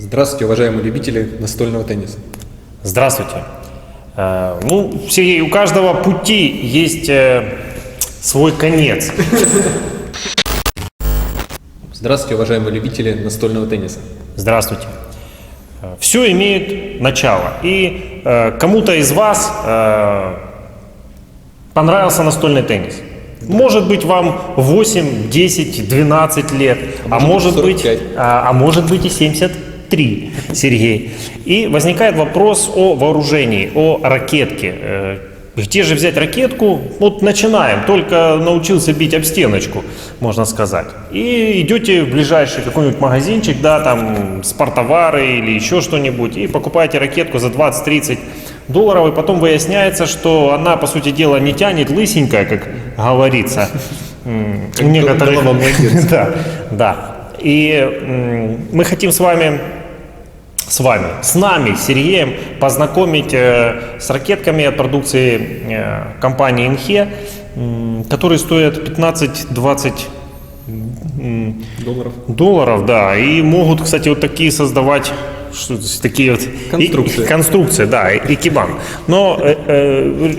Здравствуйте, уважаемые любители настольного тенниса. Здравствуйте. Ну, Сергей, у каждого пути есть свой конец. Здравствуйте, уважаемые любители настольного тенниса. Здравствуйте. Все имеет начало. И кому-то из вас понравился настольный теннис. Может быть, вам 8, 10, 12 лет, а может быть и 73, Сергей. И возникает вопрос о вооружении, о ракетке. Где же взять ракетку? Вот начинаем, только научился бить об стеночку, можно сказать. И идете в ближайший какой-нибудь магазинчик, да, там спортовары или еще что-нибудь, и покупаете ракетку за 20-30 долларов, и потом выясняется, что она, по сути дела, не тянет лысенькая, как говорится. Некоторые... Да. И мы хотим с нами, с Сергеем, познакомить с ракетками от продукции компании Inhe, которые стоят 15-20 долларов, да, и могут, кстати, вот такие создавать такие вот конструкции, да, экибан. Но,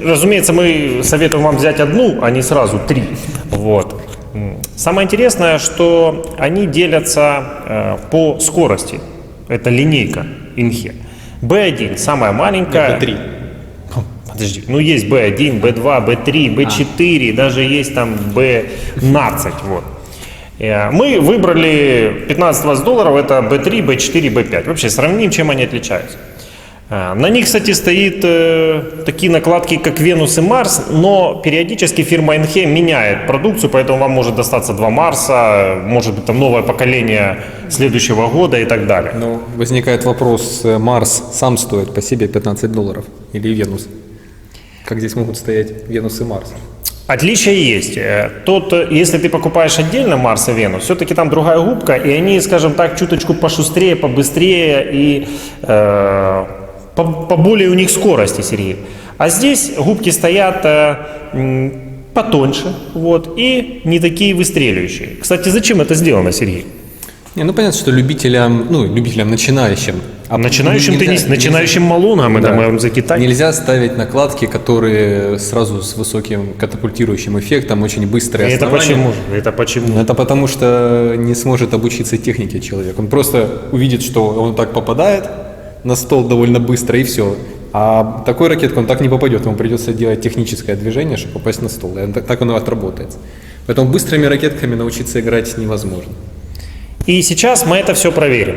разумеется, мы советуем вам взять одну, а не сразу 3. Вот. Самое интересное, что они делятся по скорости. Это линейка Inhe. B1 самая маленькая. B3. Подожди, ну есть B1, B2, B3, B4, даже есть там B12. Вот. Мы выбрали 15-20 долларов, это B3, B4, B5. Вообще сравним, чем они отличаются. На них, кстати, стоит такие накладки, как Венус и Марс, но периодически фирма Inhe меняет продукцию, поэтому вам может достаться 2 Марса, может быть там новое поколение следующего года и так далее. Но возникает вопрос, Марс сам стоит по себе 15 долларов или Венус? Как здесь могут стоять Венус и Марс? Отличия есть. Если ты покупаешь отдельно Марс и Венус, все-таки там другая губка, и они, скажем так, чуточку пошустрее, побыстрее и поболее у них скорости, Сергей. А здесь губки стоят потоньше, вот, и не такие выстреливающие. Кстати, зачем это сделано, Сергей? Понятно, что любителям начинающим. Начинающим малунам, это мы вам за Китай. Нельзя ставить накладки, которые сразу с высоким катапультирующим эффектом, очень быстрые основания. Это почему? Это потому, что не сможет обучиться технике человек. Он просто увидит, что он так попадает на стол довольно быстро, и все. А такой ракеткой он так не попадет, ему придется делать техническое движение, чтобы попасть на стол. И так оно отработается. Поэтому быстрыми ракетками научиться играть невозможно. И сейчас мы это все проверим.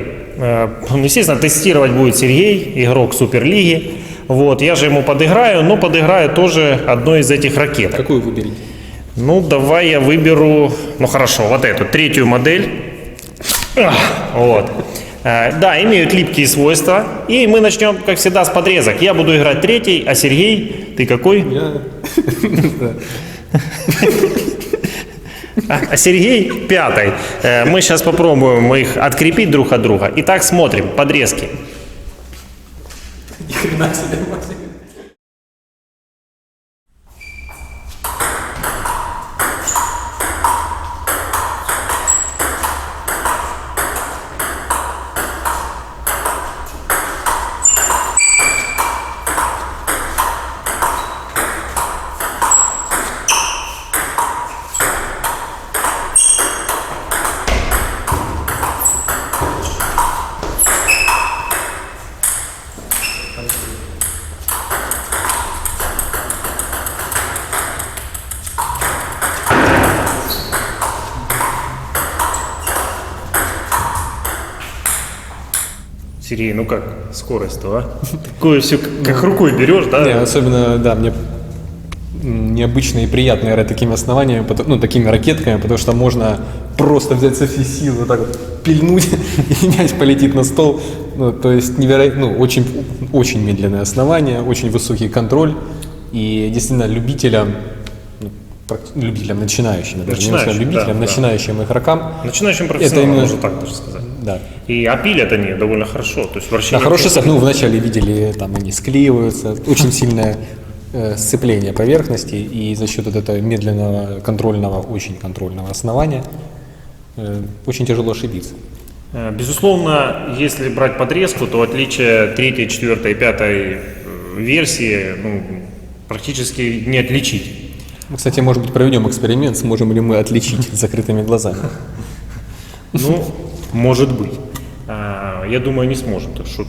Естественно, тестировать будет Сергей, игрок Суперлиги. Вот, я же ему подыграю, но подыграю тоже одной из этих ракеток. Какую выберите? Давай я выберу, хорошо, вот эту, 3-ю модель. Вот. Да, имеют липкие свойства. И мы начнем, как всегда, с подрезок. Я буду играть 3-й, а Сергей, ты какой? А Сергей 5-й. Мы сейчас попробуем их открепить друг от друга. Итак, смотрим, подрезки. Сергей, как скорость-то, а? Такое все, как рукой берешь, да? Не, особенно, да, мне необычно и приятно играть такими основаниями, такими ракетками, потому что можно просто взять со всей силы, вот так вот пильнуть, и мяч полетит на стол. То есть очень, очень медленное основание, очень высокий контроль. И действительно любителям, начинающим, начинающим игрокам. Начинающим профессионалам, можно так даже сказать. Да. И опилят они довольно хорошо. То есть вращение. Да, хороший сет. Вначале видели, там они склеиваются, очень сильное сцепление поверхности, и за счет этого медленного, очень контрольного основания очень тяжело ошибиться. Безусловно, если брать подрезку, то отличие 3, 4, 5 версии практически не отличить. Мы, кстати, может быть, проведем эксперимент, сможем ли мы отличить с закрытыми глазами. Ну, может быть. Я думаю, не сможем. Так что...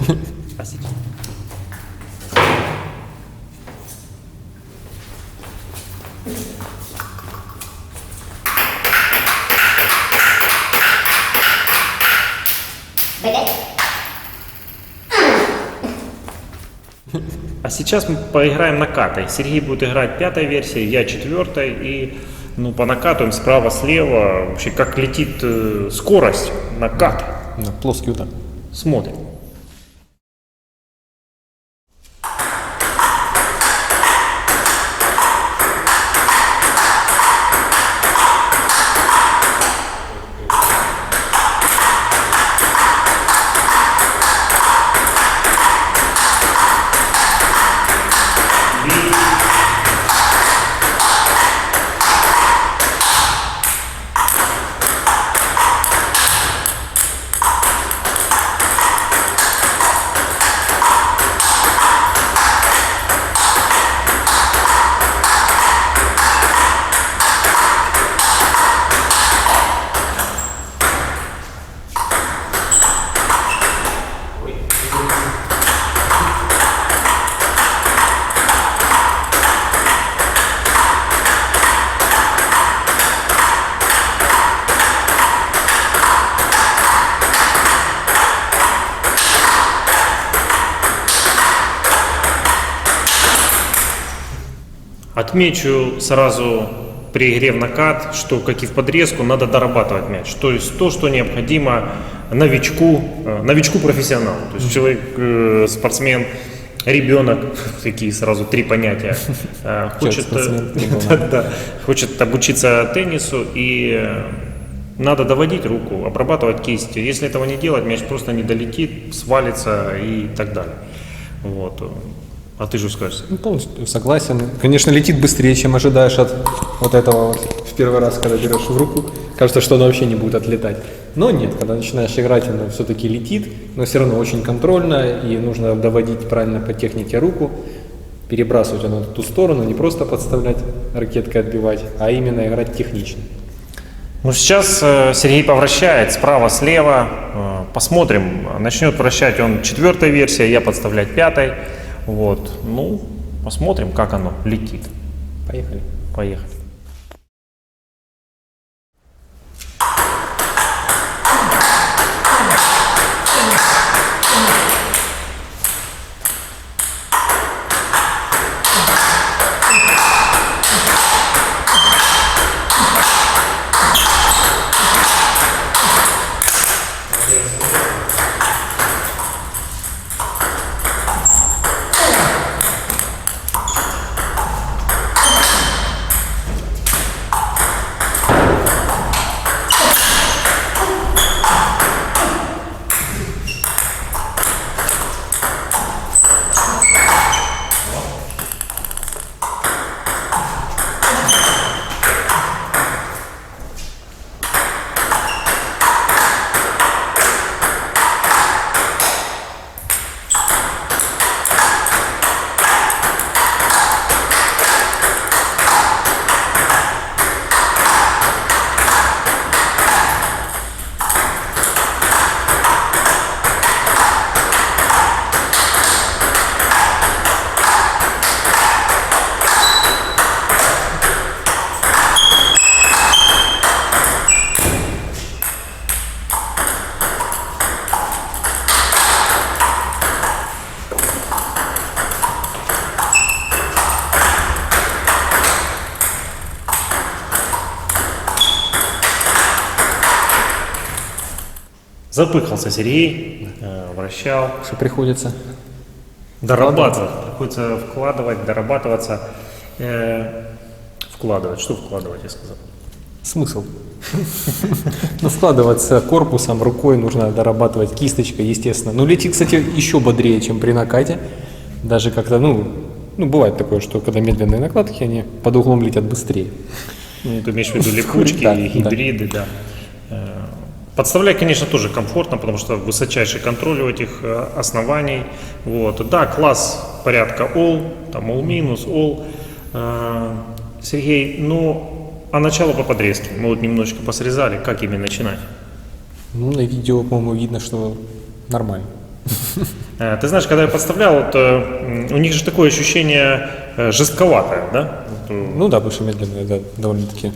А сейчас мы поиграем накатой. Сергей будет играть 5-й версией, я 4-й. И понакатываем справа-слева. Вообще, как летит скорость накат. Да, плоский удар. Смотрим. Отмечу сразу при игре в накат, что, как и в подрезку, надо дорабатывать мяч. То есть то, что необходимо новичку-профессионалу. То есть человек, спортсмен, ребенок, такие сразу 3 понятия, хочет обучиться теннису, и надо доводить руку, обрабатывать кисть. Если этого не делать, мяч просто не долетит, свалится и так далее. Вот. А ты же скажешь? Полностью согласен. Конечно, летит быстрее, чем ожидаешь от вот этого вот в первый раз, когда берешь в руку. Кажется, что оно вообще не будет отлетать. Но нет, когда начинаешь играть, оно все-таки летит, но все равно очень контрольно, и нужно доводить правильно по технике руку, перебрасывать оно в ту сторону, не просто подставлять ракеткой, отбивать, а именно играть технично. Ну, сейчас Сергей повращает справа-слева. Посмотрим. Начнет вращать он 4-й версией, я подставлять 5-й. Вот. Посмотрим, как оно летит. Поехали. Поехали. Запыхался Сергей, вращал. Что приходится? Дорабатывать. Приходится вкладывать, дорабатываться. Вкладывать. Что вкладывать, я сказал? Смысл? Ну, вкладываться корпусом, рукой, нужно дорабатывать кисточкой, естественно. Ну, летит, кстати, еще бодрее, чем при накате. Даже как-то, бывает такое, что когда медленные накладки, они под углом летят быстрее. Ты имеешь в виду липучки, Да, гибриды, да. Подставлять, конечно, тоже комфортно, потому что высочайший контроль у этих оснований. Вот. Да, класс порядка all, там all минус, all. Сергей, ну, а начало по подрезке? Мы вот немножечко посрезали, как ими начинать? Ну, на видео, по-моему, видно, что нормально. Ты знаешь, когда я подставлял, вот, у них же такое ощущение жестковатое, да? Ну да, больше медленное, да, довольно-таки.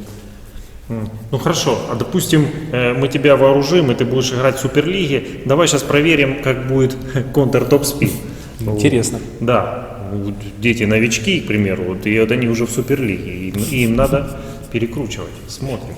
Ну хорошо, а допустим, мы тебя вооружим, и ты будешь играть в Суперлиге. Давай сейчас проверим, как будет контр топ-спид. Интересно. Да, вот дети-новички, к примеру, вот, и вот они уже в Суперлиге, и им надо перекручивать. Смотрим.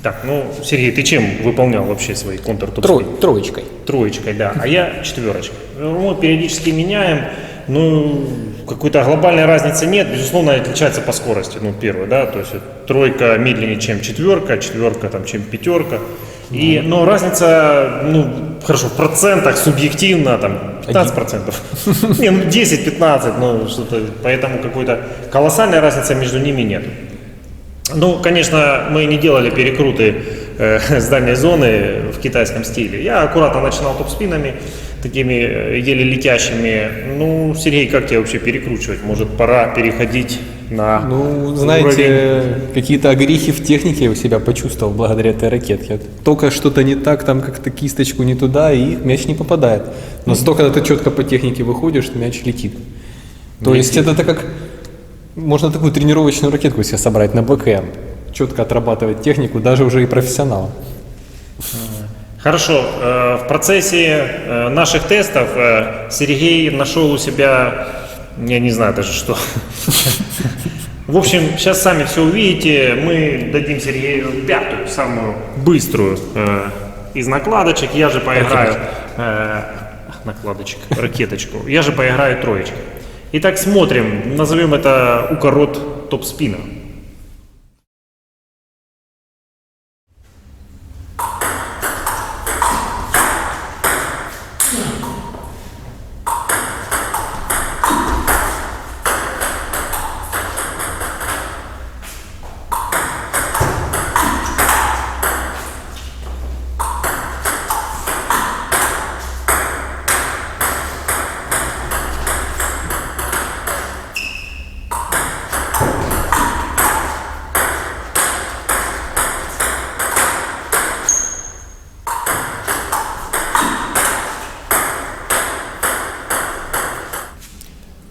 Так, ну, Сергей, ты чем выполнял вообще свои контур топ-спид? Троечкой. Троечкой, да, а я четверочкой. Мы периодически меняем, ну, какой-то глобальной разницы нет, безусловно, отличается по скорости, ну, первое, да, то есть тройка медленнее, чем четверка, четверка, там, чем пятерка, и, но разница, ну, хорошо, в процентах субъективно, там, 15%, не, ну, 10-15, ну, что-то, поэтому какой-то колоссальной разницы между ними нет. Ну, конечно, мы не делали перекруты с дальней зоны в китайском стиле. Я аккуратно начинал топ-спинами, такими еле летящими. Ну, Сергей, как тебе вообще перекручивать? Может, пора переходить на Ну, знаете, уровень? какие-то огрехи в технике я у себя почувствовал благодаря этой ракетке. Только что-то не так, там как-то кисточку не туда, и мяч не попадает. Но зато, когда ты четко по технике выходишь, мяч летит. То есть это как... Можно такую тренировочную ракетку себе собрать на БКМ. Четко отрабатывать технику, даже уже и профессионалам. Хорошо, в процессе наших тестов Сергей нашел у себя, я не знаю даже что. В общем, сейчас сами все увидите. Мы дадим Сергею пятую, самую быструю из накладочек. Я же поиграю... накладочек, ракеточку. Я же поиграю троечкой. Итак, смотрим. Назовем это укорот топ-спина.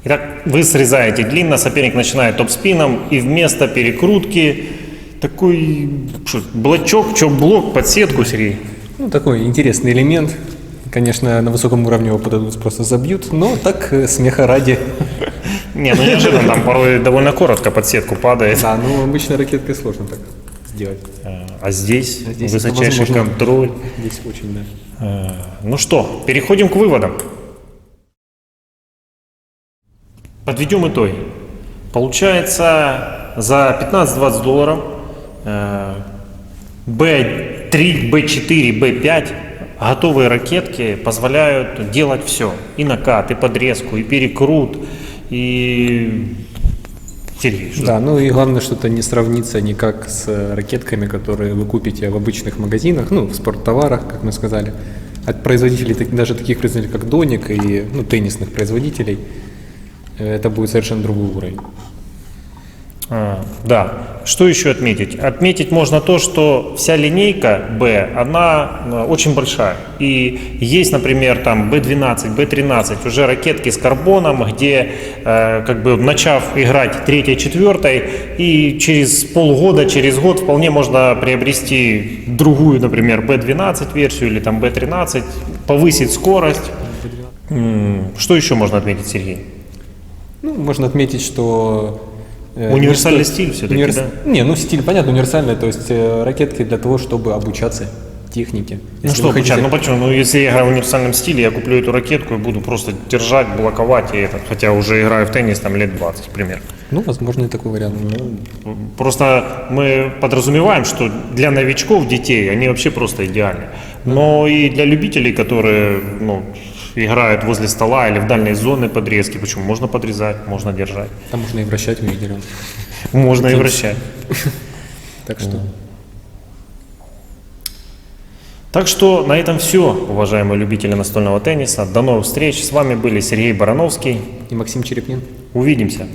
Итак, вы срезаете длинно, соперник начинает топ-спином, и вместо перекрутки такой блочок, блок под сетку, Сергей. Ну, такой интересный элемент. Конечно, на высоком уровне его подадут, просто забьют, но так, смеха ради. Не, ну неожиданно, там порой довольно коротко под сетку падает. Да, ну обычно ракеткой сложно так сделать. А здесь Здесь высочайший это возможно. контроль. Здесь очень, да. Ну что, переходим к выводам. Подведем итоги. Получается, за 15-20 долларов B3, B4, B5 готовые ракетки позволяют делать все. И накат, и подрезку, и перекрут, и... Сергей, что? Да, ну и главное, что это не сравнится никак с ракетками, которые вы купите в обычных магазинах, ну, в спорттоварах, как мы сказали, от производителей, даже таких производителей, как Доник и теннисных производителей. Это будет совершенно другой уровень. Да. Что еще отметить? Отметить можно то, что вся линейка B, она очень большая. И есть, например, там B12, B13, уже ракетки с карбоном, где, как бы, начав играть третьей, четвертой, и через полгода, через год вполне можно приобрести другую, например, B12 версию или там B13, повысить скорость. Что еще можно отметить, Сергей? Ну, можно отметить, что... Универсальный стиль все-таки, да? Не, ну стиль, понятно, универсальный, то есть ракетки для того, чтобы обучаться технике. Ну что обучать? Ну почему? Ну если я играю в универсальном стиле, я куплю эту ракетку и буду просто держать, блоковать и это. Хотя уже играю в теннис там лет 20, примерно. Ну, возможно, и такой вариант. Просто мы подразумеваем, что для новичков, детей, они вообще просто идеальны. Но и для любителей, которые, ну, играют возле стола или в дальней зоне подрезки, почему? Можно подрезать, можно держать. Там можно и вращать, мы видели. Можно и вращать. Так что... Так что на этом все, уважаемые любители настольного тенниса. До новых встреч. С вами были Сергей Барановский И Максим Черепнин. Увидимся.